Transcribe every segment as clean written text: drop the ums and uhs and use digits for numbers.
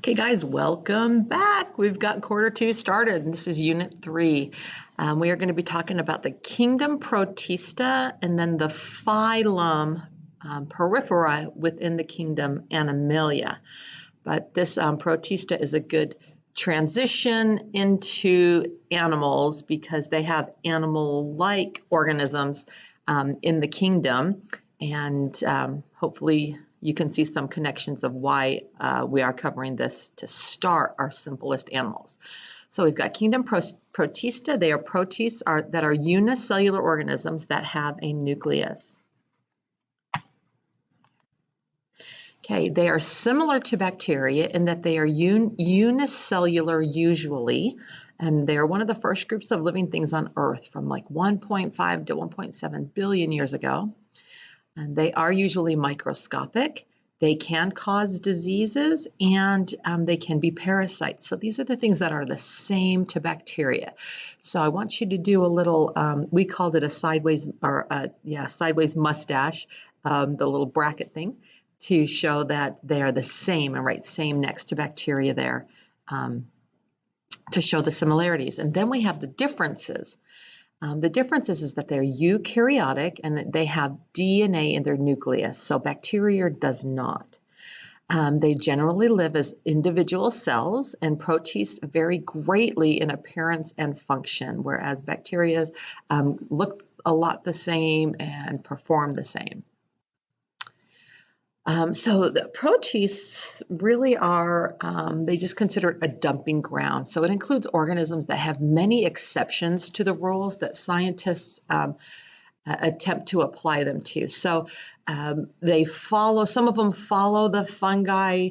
Okay, guys, welcome back. We've got quarter two started, and this is unit 3. We are going to be talking about the kingdom Protista and then the phylum Porifera within the kingdom Animalia. But this Protista is a good transition into animals because they have animal-like organisms in the kingdom, and hopefully you can see some connections of why we are covering this to start our simplest animals. So we've got kingdom Protista. They are protists that are unicellular organisms that have a nucleus. Okay, they are similar to bacteria in that they are unicellular usually, and they are one of the first groups of living things on Earth from like 1.5 to 1.7 billion years ago. And they are usually microscopic. They can cause diseases, and they can be parasites. So these are the things that are the same to bacteria. So I want you to do a little, we called it a sideways mustache, the little bracket thing, to show that they are the same, and write same next to bacteria there to show the similarities. And then we have the differences. The difference is that they're eukaryotic and that they have DNA in their nucleus, so bacteria does not. They generally live as individual cells, and protists vary greatly in appearance and function, whereas bacteria look a lot the same and perform the same. So the protists really are, they just consider it a dumping ground. So it includes organisms that have many exceptions to the rules that scientists attempt to apply them to. So they follow, some of them follow the fungi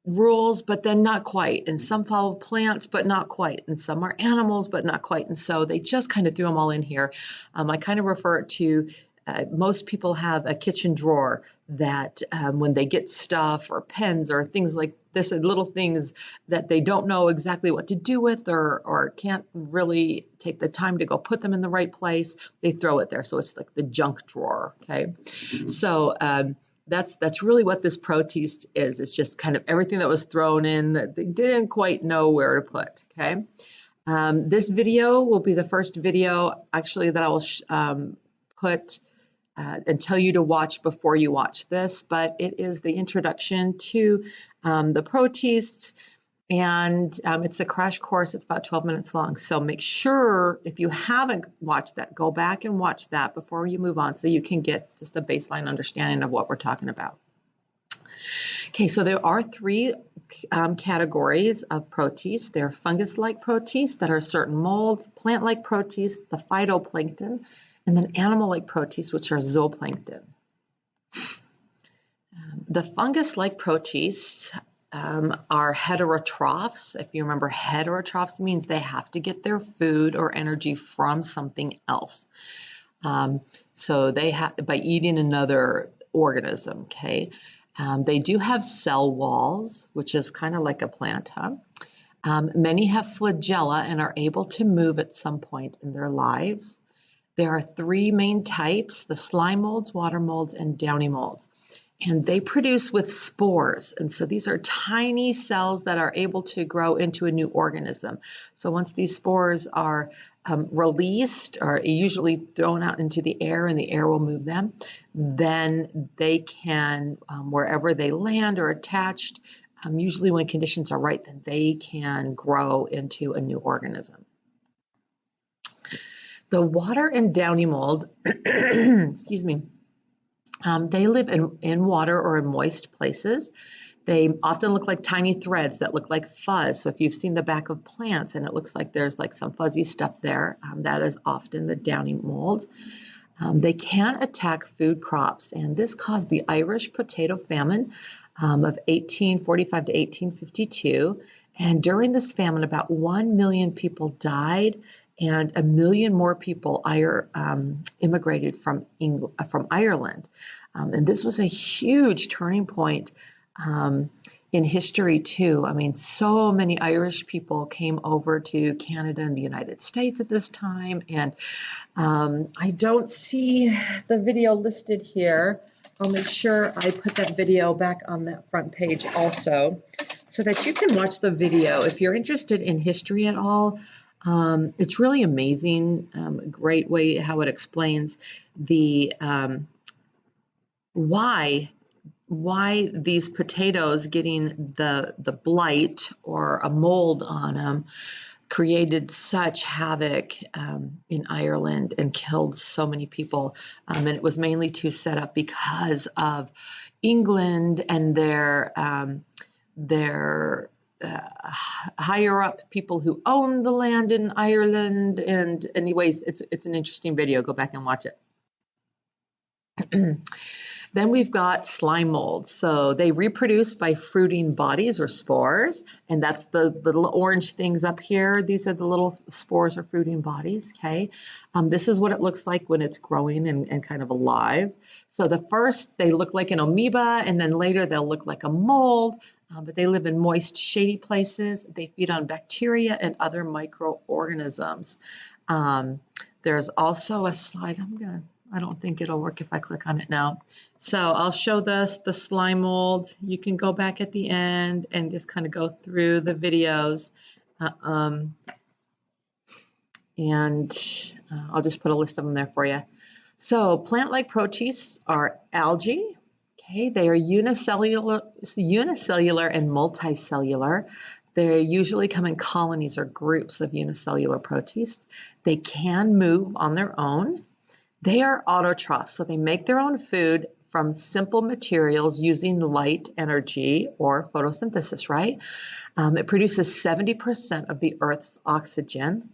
rules, but then not quite. And some follow plants, but not quite. And some are animals, but not quite. And so they just kind of threw them all in here. I kind of refer it to most people have a kitchen drawer that when they get stuff or pens or things like this, little things that they don't know exactly what to do with or can't really take the time to go put them in the right place, they throw it there. So it's like the junk drawer, okay? So that's really what this protist is. It's just kind of everything that was thrown in that they didn't quite know where to put, okay? This video will be the first video actually that I will put and tell you to watch before you watch this, but it is the introduction to the protists, and it's a crash course. It's about 12 minutes long, so make sure if you haven't watched that, go back and watch that before you move on so you can get just a baseline understanding of what we're talking about. Okay, so there are 3 categories of protists. There are fungus-like protists that are certain molds, plant-like protists, the phytoplankton, and then animal-like protists, which are zooplankton. The fungus-like protists are heterotrophs. If you remember, heterotrophs means they have to get their food or energy from something else. So they have by eating another organism, okay? They do have cell walls, which is kind of like a plant, huh? Many have flagella and are able to move at some point in their lives. There are 3 main types, the slime molds, water molds, and downy molds. And they produce with spores. And so these are tiny cells that are able to grow into a new organism. So once these spores are released or usually thrown out into the air and the air will move them, then they can, wherever they land or attached, usually when conditions are right, then they can grow into a new organism. The water and downy molds, excuse me, they live in water or in moist places. They often look like tiny threads that look like fuzz. So if you've seen the back of plants and it looks like there's like some fuzzy stuff there, that is often the downy mold. They can attack food crops, and this caused the Irish potato famine of 1845 to 1852. And during this famine, about 1 million people died, and 1 million more people immigrated from Ireland. And this was a huge turning point in history too. I mean, so many Irish people came over to Canada and the United States at this time, and I don't see the video listed here. I'll make sure I put that video back on that front page also. so that you can watch the video. If you're interested in history at all, it's really amazing. A great way how it explains the why these potatoes getting the blight or a mold on them created such havoc in Ireland and killed so many people. And it was mainly to set up because of England and their higher up people who own the land in Ireland. And anyways, it's an interesting video. Go back and watch it. Then we've got slime molds. So they reproduce by fruiting bodies or spores, and that's the little orange things up here. These are the little spores or fruiting bodies, okay? This is what it looks like when it's growing and kind of alive. So the first, they look like an amoeba, and then later they'll look like a mold, but they live in moist, shady places. They feed on bacteria and other microorganisms. There's also a slide, I don't think it'll work if I click on it now. So I'll show the slime mold. You can go back at the end and just kind of go through the videos. And I'll just put a list of them there for you. So plant-like protists are algae. Okay, they are unicellular and multicellular. They usually come in colonies or groups of unicellular protists. They can move on their own. They are autotrophs, so they make their own food from simple materials using light energy or photosynthesis, right? It produces 70% of the Earth's oxygen,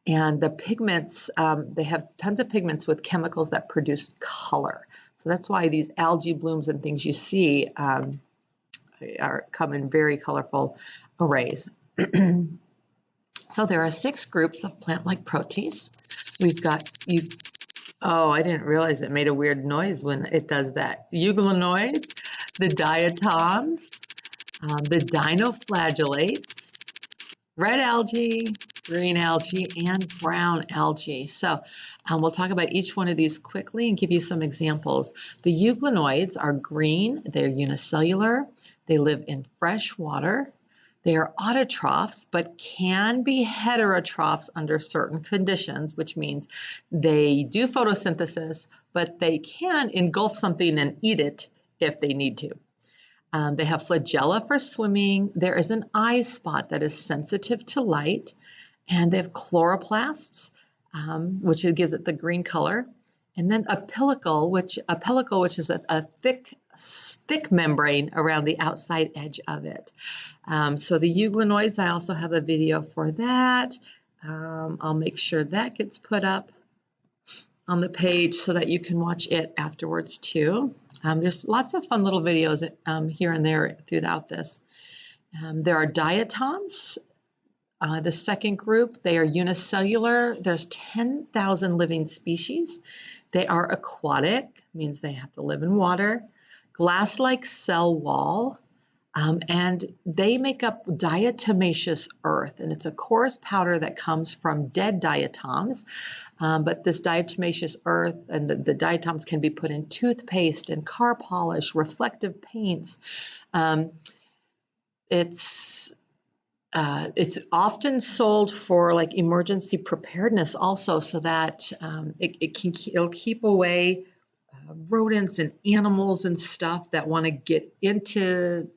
and the pigments, they have tons of pigments with chemicals that produce color. So that's why these algae blooms and things you see come in very colorful arrays. So there are 6 groups of plant-like protists. We've got Oh, I didn't realize it made a weird noise when it does that. Euglenoids, the diatoms, the dinoflagellates, red algae, green algae, and brown algae. So we'll talk about each one of these quickly and give you some examples. The euglenoids are green, they're unicellular, they live in fresh water. They are autotrophs, but can be heterotrophs under certain conditions, which means they do photosynthesis, but they can engulf something and eat it if they need to. They have flagella for swimming. There is an eye spot that is sensitive to light, and they have chloroplasts, which gives it the green color. And then a pellicle, which is a thick membrane around the outside edge of it. So the euglenoids, I also have a video for that. I'll make sure that gets put up on the page so that you can watch it afterwards too. There's lots of fun little videos here and there throughout this. There are diatoms. The second group, they are unicellular. There's 10,000 living species. They are aquatic, means they have to live in water. Glass-like cell wall, and they make up diatomaceous earth, and it's a coarse powder that comes from dead diatoms. But this diatomaceous earth and the diatoms can be put in toothpaste and car polish, reflective paints. It's often sold for like emergency preparedness also, so that it'll keep away rodents and animals and stuff that want to get into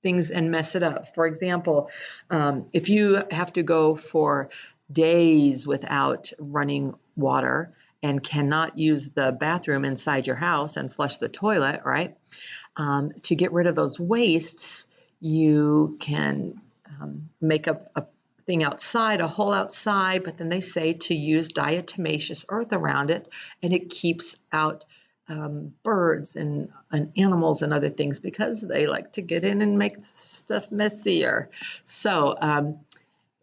things and mess it up. For example, if you have to go for days without running water and cannot use the bathroom inside your house and flush the toilet, right? To get rid of those wastes, you can make a thing outside, a hole outside, but then they say to use diatomaceous earth around it, and it keeps out birds and animals and other things because they like to get in and make stuff messier. So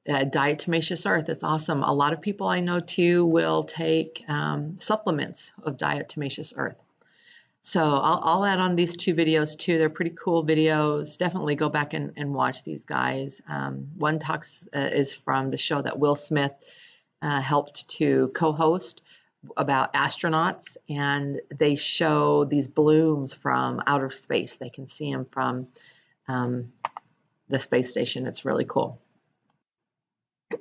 diatomaceous earth, it's awesome. A lot of people I know too will take supplements of diatomaceous earth. So I'll add on these 2 videos too. They're pretty cool videos. Definitely go back and watch these guys. One talks is from the show that Will Smith helped to co-host about astronauts, and they show these blooms from outer space. They can see them from the space station. It's really cool.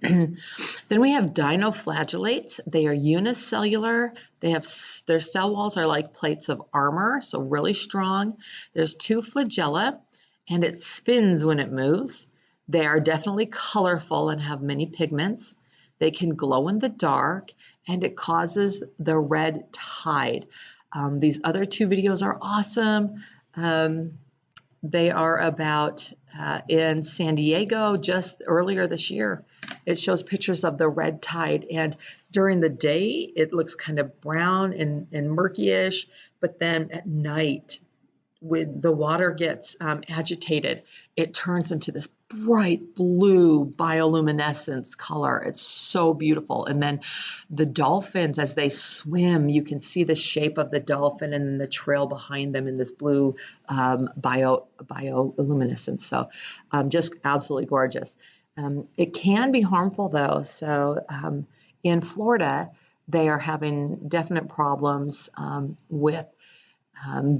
Then we have dinoflagellates. They are unicellular. They have their cell walls are like plates of armor, so really strong. There's 2 flagella, and it spins when it moves. They are definitely colorful and have many pigments. They can glow in the dark, and it causes the red tide. These other 2 videos are awesome. They are about in San Diego just earlier this year. It shows pictures of the red tide, and during the day it looks kind of brown and murky-ish, but then at night when the water gets agitated, it turns into this bright blue bioluminescence color. It's so beautiful. And then the dolphins, as they swim, you can see the shape of the dolphin and then the trail behind them in this blue bioluminescence. So just absolutely gorgeous. It can be harmful though. So in Florida, they are having definite problems with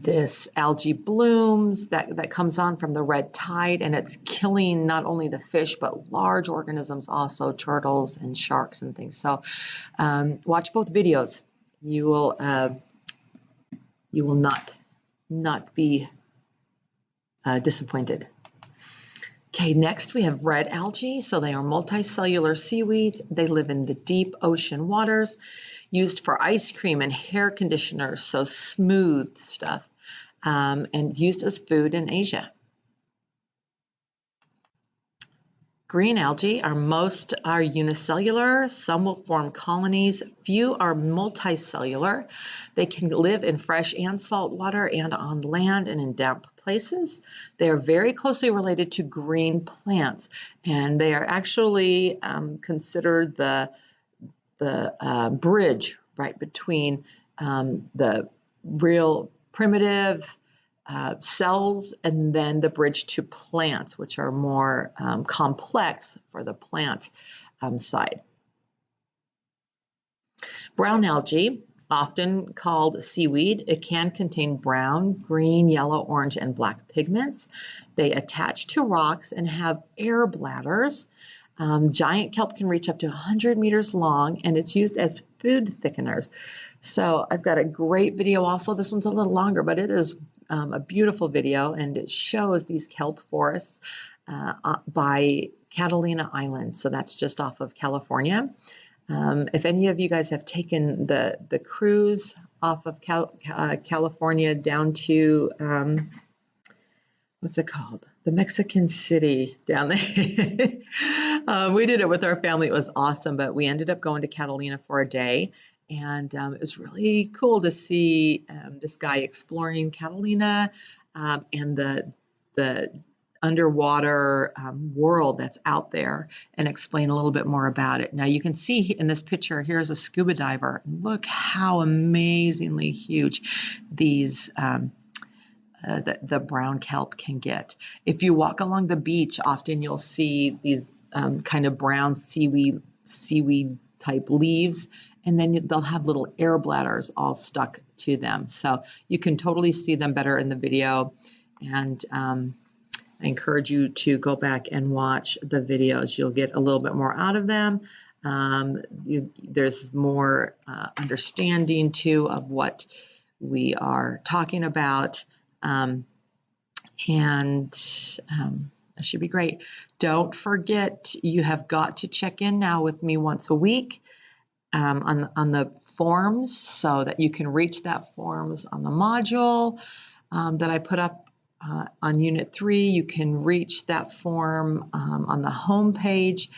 this algae blooms that comes on from the red tide, and it's killing not only the fish but large organisms also, turtles and sharks and things. So watch both videos. You will not be disappointed. Okay, next we have red algae. So they are multicellular seaweeds. They live in the deep ocean waters, used for ice cream and hair conditioners, so smooth stuff, and used as food in Asia. Green algae most are unicellular. Some will form colonies. Few are multicellular. They can live in fresh and salt water and on land and in damp places. They are very closely related to green plants, and they are actually considered the bridge right between the real primitive cells and then the bridge to plants, which are more complex for the plant side. Brown algae, often called seaweed, it can contain brown, green, yellow, orange, and black pigments. They attach to rocks and have air bladders. Giant kelp can reach up to 100 meters long, and it's used as food thickeners. So I've got a great video also. This one's a little longer, but it is a beautiful video, and it shows these kelp forests by Catalina Island. So that's just off of California. If any of you guys have taken the cruise off of California down to what's it called? The Mexican city down there. We did it with our family. It was awesome, but we ended up going to Catalina for a day. And it was really cool to see this guy exploring Catalina and the underwater world that's out there, and explain a little bit more about it. Now you can see in this picture, here's a scuba diver. Look how amazingly huge these the brown kelp can get. If you walk along the beach, often you'll see these kind of brown seaweed type leaves, and then they'll have little air bladders all stuck to them. So you can totally see them better in the video, and I encourage you to go back and watch the videos. You'll get a little bit more out of them. There's more understanding too of what we are talking about. It should be great. Don't forget, you have got to check in now with me once a week on the forms, so that you can reach that forms on the module that I put up on Unit 3. You can reach that form on the home page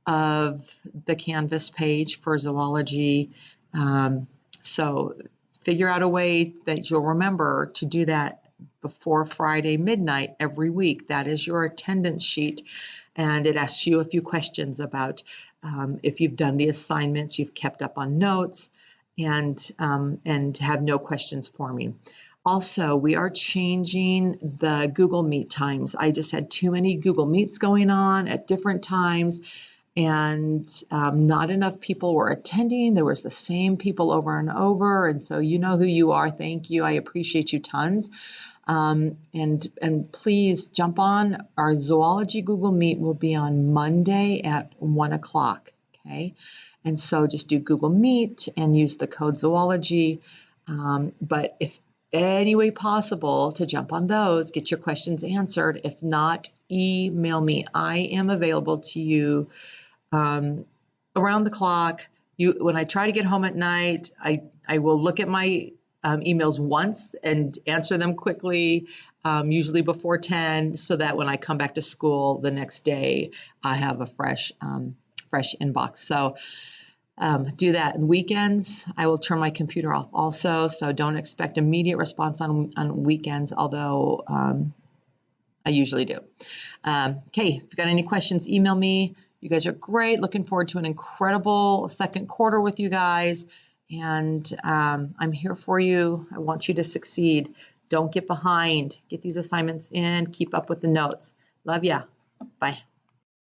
of the Canvas page for zoology. So figure out a way that you'll remember to do that before Friday midnight every week. That is your attendance sheet, and it asks you a few questions about if you've done the assignments, you've kept up on notes, and have no questions for me. Also, we are changing the Google Meet times. I just had too many Google Meets going on at different times, and not enough people were attending. There was the same people over and over, and so you know who you are. Thank you. I appreciate you tons. And please jump on. Our zoology Google Meet will be on Monday at 1 o'clock. Okay, and so just do Google Meet and use the code zoology. But if any way possible to jump on those, get your questions answered. If not, email me. I am available to you around the clock. When I try to get home at night, I will look at my emails once and answer them quickly, usually before 10, so that when I come back to school the next day, I have a fresh inbox. So do that. And weekends, I will turn my computer off also, so don't expect immediate response on weekends, although I usually do. Okay, if you've got any questions, email me. You guys are great. Looking forward to an incredible second quarter with you guys. And I'm here for you. I want you to succeed. Don't get behind. Get these assignments in. Keep up with the notes. Love ya. Bye.